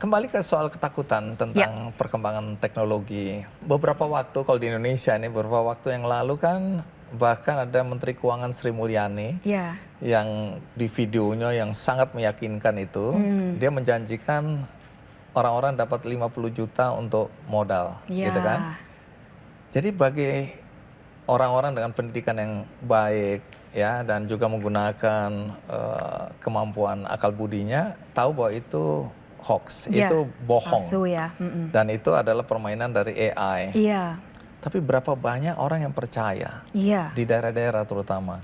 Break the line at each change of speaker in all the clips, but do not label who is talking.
kembali ke soal ketakutan tentang perkembangan teknologi. Beberapa waktu kalau di Indonesia nih, beberapa waktu yang lalu kan bahkan ada Menteri Keuangan Sri Mulyani yang di videonya yang sangat meyakinkan itu, dia menjanjikan orang-orang dapat 50 juta untuk modal, gitu kan. Jadi bagi orang-orang dengan pendidikan yang baik ya dan juga menggunakan kemampuan akal budinya, tahu bahwa itu hoax, itu bohong.
Palsu,
dan itu adalah permainan dari AI. Tapi berapa banyak orang yang percaya di daerah-daerah terutama.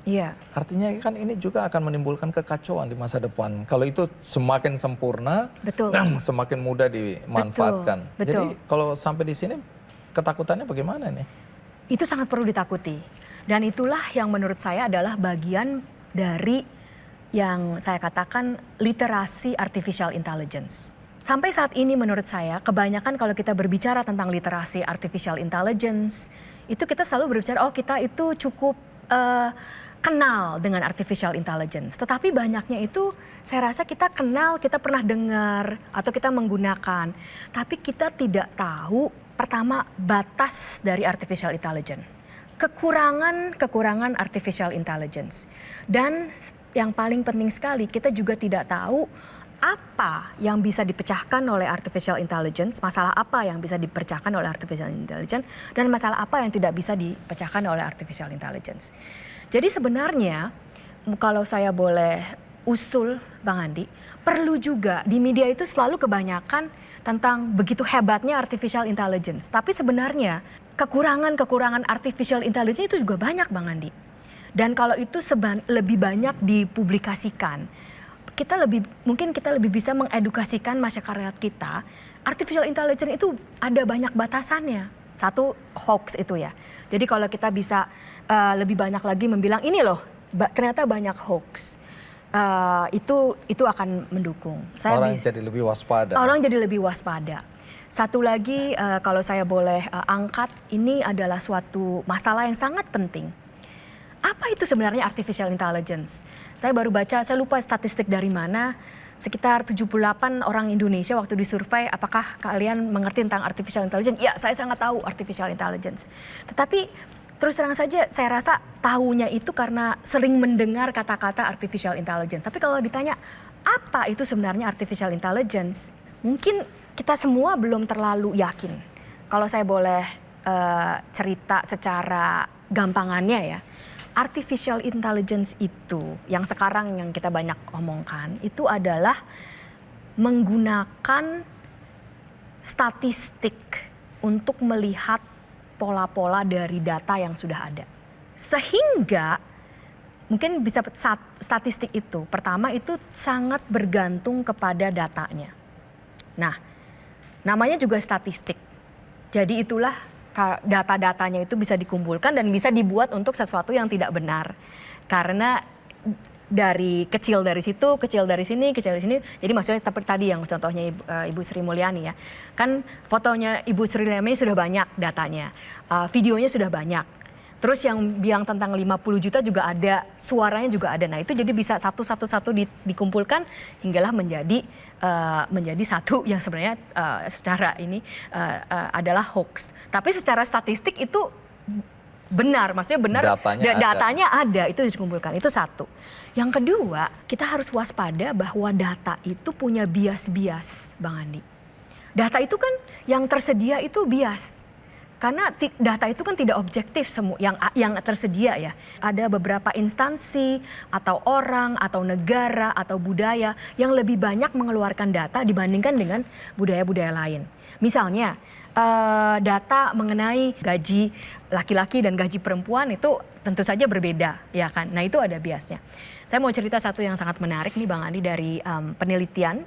Artinya kan ini juga akan menimbulkan kekacauan di masa depan. Kalau itu semakin sempurna, semakin mudah dimanfaatkan. Jadi kalau sampai di sini ketakutannya bagaimana nih?
Itu sangat perlu ditakuti. Dan itulah yang menurut saya adalah bagian dari yang saya katakan literasi artificial intelligence. Sampai saat ini menurut saya kebanyakan kalau kita berbicara tentang literasi artificial intelligence, itu kita selalu berbicara kita itu cukup kenal dengan artificial intelligence. Tetapi banyaknya itu saya rasa kita kenal, kita pernah dengar atau kita menggunakan. Tapi kita tidak tahu pertama batas dari artificial intelligence. Kekurangan artificial intelligence. Dan yang paling penting sekali kita juga tidak tahu apa yang bisa dipecahkan oleh artificial intelligence, masalah apa yang bisa dipecahkan oleh artificial intelligence, dan masalah apa yang tidak bisa dipecahkan oleh artificial intelligence. Jadi sebenarnya kalau saya boleh usul Bang Andi, perlu juga di media itu selalu kebanyakan tentang begitu hebatnya artificial intelligence. Tapi sebenarnya kekurangan artificial intelligence itu juga banyak Bang Andi. Dan kalau itu lebih banyak dipublikasikan, mungkin kita lebih bisa mengedukasikan masyarakat kita. Artificial intelligence itu ada banyak batasannya. Satu, hoax itu ya. Jadi kalau kita bisa lebih banyak lagi membilang ini loh ternyata banyak hoax, itu akan mendukung.
Jadi lebih waspada.
Orang jadi lebih waspada. Satu lagi kalau saya boleh angkat, ini adalah suatu masalah yang sangat penting. Apa itu sebenarnya artificial intelligence? Saya baru baca, saya lupa statistik dari mana, sekitar 78 orang Indonesia waktu disurvei apakah kalian mengerti tentang artificial intelligence? Ya, saya sangat tahu artificial intelligence. Tetapi terus terang saja saya rasa tahunya itu karena sering mendengar kata-kata artificial intelligence. Tapi kalau ditanya apa itu sebenarnya artificial intelligence? Mungkin kita semua belum terlalu yakin. Kalau saya boleh cerita secara gampangannya ya. Artificial intelligence itu yang sekarang yang kita banyak omongkan itu adalah menggunakan statistik untuk melihat pola-pola dari data yang sudah ada. Sehingga mungkin bisa statistik itu pertama itu sangat bergantung kepada datanya. Nah, namanya juga statistik. Jadi itulah data-datanya itu bisa dikumpulkan dan bisa dibuat untuk sesuatu yang tidak benar. Karena dari kecil dari situ, kecil dari sini, kecil dari sini. Jadi maksudnya seperti tadi yang contohnya Ibu Sri Mulyani ya. Kan fotonya Ibu Sri Mulyani sudah banyak datanya. Videonya sudah banyak. Terus yang bilang tentang 50 juta juga ada, suaranya juga ada. Nah itu jadi bisa satu-satu dikumpulkan hinggalah menjadi satu yang sebenarnya secara ini adalah hoax. Tapi secara statistik itu benar, maksudnya benar datanya ada, itu dikumpulkan. Itu satu. Yang kedua, kita harus waspada bahwa data itu punya bias-bias, Bang Andi. Data itu kan yang tersedia itu bias. Karena data itu kan tidak objektif semua yang tersedia ya. Ada beberapa instansi atau orang atau negara atau budaya yang lebih banyak mengeluarkan data dibandingkan dengan budaya-budaya lain. Misalnya data mengenai gaji laki-laki dan gaji perempuan itu tentu saja berbeda ya kan. Nah itu ada biasnya. Saya mau cerita satu yang sangat menarik nih Bang Andi dari penelitian.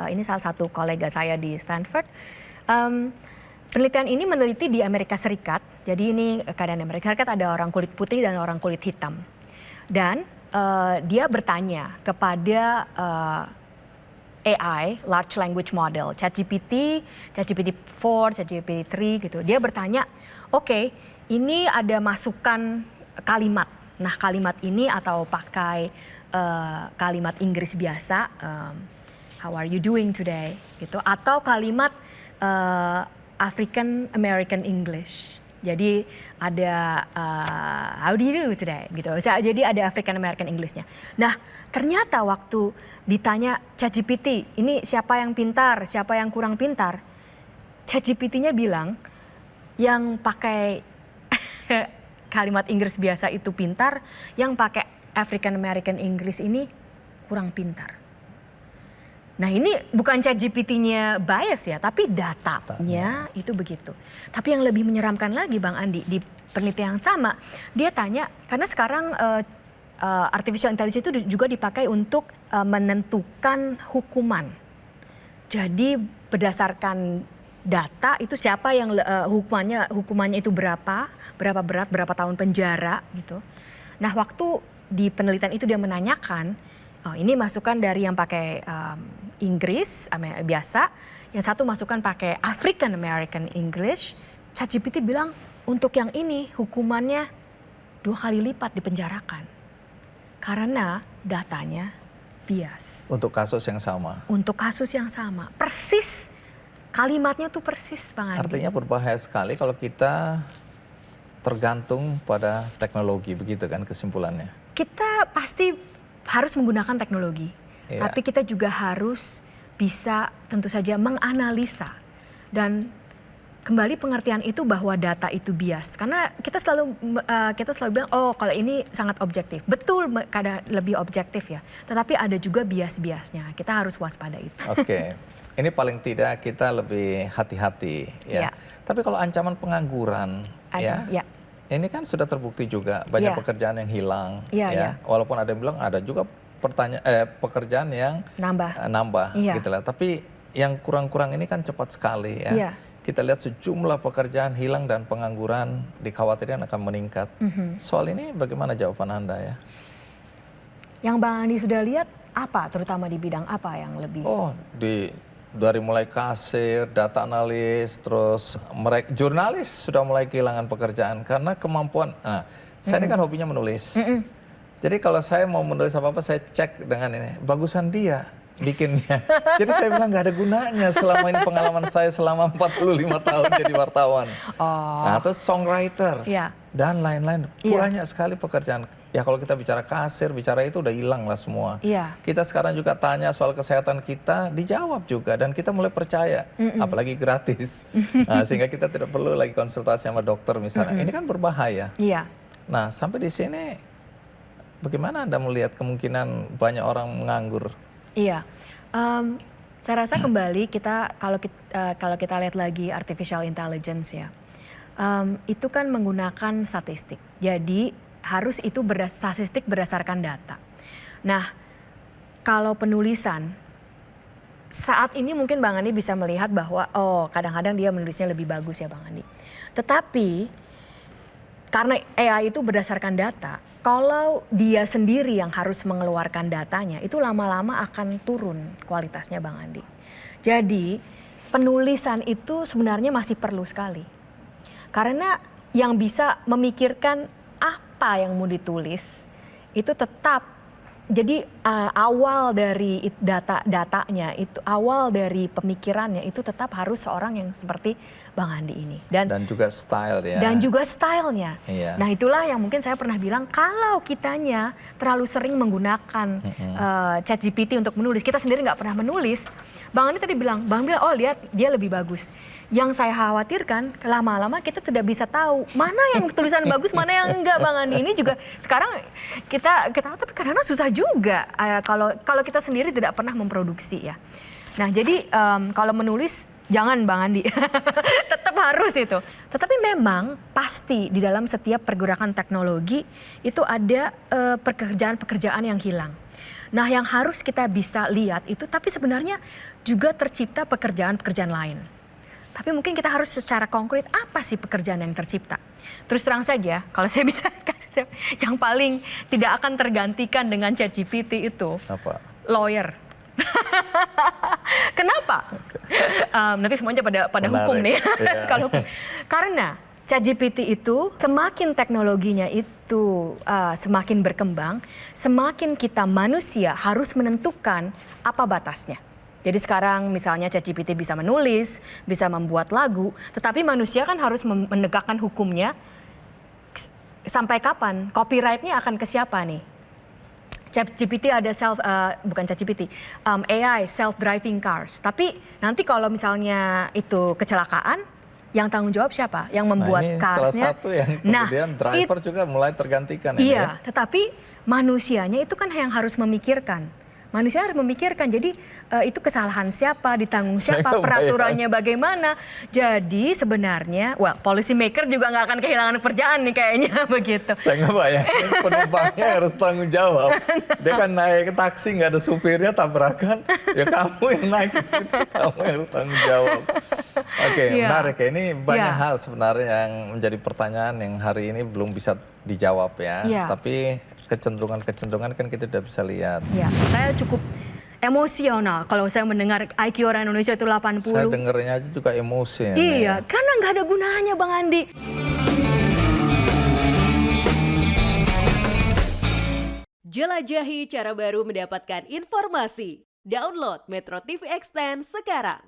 Ini salah satu kolega saya di Stanford. Penelitian ini meneliti di Amerika Serikat. Jadi ini keadaan Amerika Serikat ada orang kulit putih dan orang kulit hitam. Dan dia bertanya kepada AI, Large Language Model, ChatGPT, ChatGPT-4, ChatGPT-3 gitu. Dia bertanya, oke, ini ada masukan kalimat. Nah kalimat ini atau pakai kalimat Inggris biasa, how are you doing today, gitu. Atau kalimat African American English. Jadi ada how do you do today, gitu. Jadi ada African American Englishnya. Nah, ternyata waktu ditanya ChatGPT, ini siapa yang pintar, siapa yang kurang pintar, ChatGPT-nya bilang yang pakai kalimat Inggris biasa itu pintar, yang pakai African American English ini kurang pintar. Nah, ini bukan ChatGPT-nya bias ya, tapi datanya itu begitu. Tapi yang lebih menyeramkan lagi Bang Andi, di penelitian yang sama, dia tanya, karena sekarang artificial intelligence itu juga dipakai untuk menentukan hukuman. Jadi berdasarkan data itu siapa yang hukumannya itu berapa berat, berapa tahun penjara gitu. Nah, waktu di penelitian itu dia menanyakan, ini masukan dari yang pakai Inggris biasa, yang satu masukan pakai African American English. ChatGPT bilang untuk yang ini hukumannya 2 kali lipat dipenjarakan karena datanya bias.
Untuk kasus yang sama.
Untuk kasus yang sama, persis kalimatnya tuh persis Bang Andi.
Artinya berbahaya sekali kalau kita tergantung pada teknologi, begitu kan kesimpulannya.
Kita pasti harus menggunakan teknologi, tapi kita juga harus bisa tentu saja menganalisa dan kembali pengertian itu bahwa data itu bias. Karena kita selalu bilang, oh kalau ini sangat objektif. Betul, kadang lebih objektif ya. Tetapi ada juga bias-biasnya. Kita harus waspada itu.
Oke, ini paling tidak kita lebih hati-hati ya. Tapi kalau ancaman pengangguran, ini kan sudah terbukti juga banyak pekerjaan yang hilang. Walaupun ada yang bilang ada juga pekerjaan yang nambah gitu lah. Tapi yang kurang-kurang ini kan cepat sekali ya. Kita lihat sejumlah pekerjaan hilang dan pengangguran dikhawatirkan akan meningkat. Soal ini bagaimana jawaban Anda ya?
Yang Bang Andi sudah lihat apa, terutama di bidang apa yang lebih?
Dari mulai kasir, data analis, terus jurnalis sudah mulai kehilangan pekerjaan karena kemampuan. Nah, saya ini kan hobinya menulis. Jadi kalau saya mau menulis apa-apa saya cek dengan ini, bagusan dia bikinnya. Jadi saya bilang nggak ada gunanya selama ini pengalaman saya selama 45 tahun jadi wartawan. Nah, terus songwriters dan lain-lain. Banyak sekali pekerjaan. Ya kalau kita bicara kasir, bicara itu udah hilang lah semua. Kita sekarang juga tanya soal kesehatan kita, dijawab juga. Dan kita mulai percaya, apalagi gratis. Nah, sehingga kita tidak perlu lagi konsultasi sama dokter misalnya. Ini kan berbahaya. Nah, sampai di sini bagaimana Anda melihat kemungkinan banyak orang menganggur?
Saya rasa kembali kalau kita lihat lagi artificial intelligence ya, itu kan menggunakan statistik. Jadi harus itu statistik berdasarkan data. Nah, kalau penulisan saat ini mungkin Bang Andi bisa melihat bahwa kadang-kadang dia menulisnya lebih bagus ya Bang Andi. Tetapi karena AI itu berdasarkan data, kalau dia sendiri yang harus mengeluarkan datanya, itu lama-lama akan turun kualitasnya Bang Andi. Jadi penulisan itu sebenarnya masih perlu sekali. Karena yang bisa memikirkan apa yang mau ditulis itu tetap, jadi awal dari datanya itu, awal dari pemikirannya itu tetap harus seorang yang seperti Bang Andi ini.
Dan juga style ya.
Dan juga stylenya. Nah itulah yang mungkin saya pernah bilang, kalau kitanya terlalu sering menggunakan ChatGPT untuk menulis, kita sendiri nggak pernah menulis. Bang Andi tadi bilang, oh lihat dia lebih bagus. Yang saya khawatirkan lama-lama kita tidak bisa tahu mana yang tulisan bagus, mana yang enggak Bang Andi. Ini juga sekarang kita tapi karena susah juga kalau kita sendiri tidak pernah memproduksi ya. Nah jadi kalau menulis jangan Bang Andi, tetap harus itu. Tetapi memang pasti di dalam setiap pergerakan teknologi itu ada pekerjaan-pekerjaan yang hilang. Nah yang harus kita bisa lihat itu, tapi sebenarnya juga tercipta pekerjaan-pekerjaan lain. Tapi mungkin kita harus secara konkret, apa sih pekerjaan yang tercipta? Terus terang saja, kalau saya bisa kasih yang paling tidak akan tergantikan dengan ChatGPT itu,
apa?
Lawyer. Kenapa? Nanti semuanya pada hukum nih. Karena ChatGPT itu semakin teknologinya itu semakin berkembang, semakin kita manusia harus menentukan apa batasnya. Jadi sekarang misalnya ChatGPT bisa menulis, bisa membuat lagu, tetapi manusia kan harus menegakkan hukumnya. Sampai kapan? Copyright-nya akan ke siapa nih? ChatGPT ada bukan ChatGPT, AI self-driving cars. Tapi nanti kalau misalnya itu kecelakaan, yang tanggung jawab siapa? Yang membuat
ini
carsnya.
salah satu yang kemudian driver juga mulai tergantikan.
Iya, tetapi manusianya itu kan yang harus memikirkan. Manusia harus memikirkan, jadi itu kesalahan siapa, ditanggung siapa, peraturannya bagaimana. Jadi sebenarnya, policy maker juga nggak akan kehilangan pekerjaan nih kayaknya begitu.
Saya nggak bayangin penumpangnya harus tanggung jawab. Dia kan naik ke taksi nggak ada supirnya, tabrakan, ya kamu yang naik ke situ, kamu yang harus tanggung jawab. Oke, menarik ya. Ini banyak hal sebenarnya yang menjadi pertanyaan yang hari ini belum bisa dijawab ya. Tapi kecenderungan-kecenderungan kan kita sudah bisa lihat.
Ya, saya cukup emosional kalau saya mendengar IQ orang Indonesia itu 80.
Saya dengernya aja juga emosi.
Iya, karena nggak ada gunanya Bang Andi.
Jelajahi cara baru mendapatkan informasi. Download Metro TV Extend sekarang.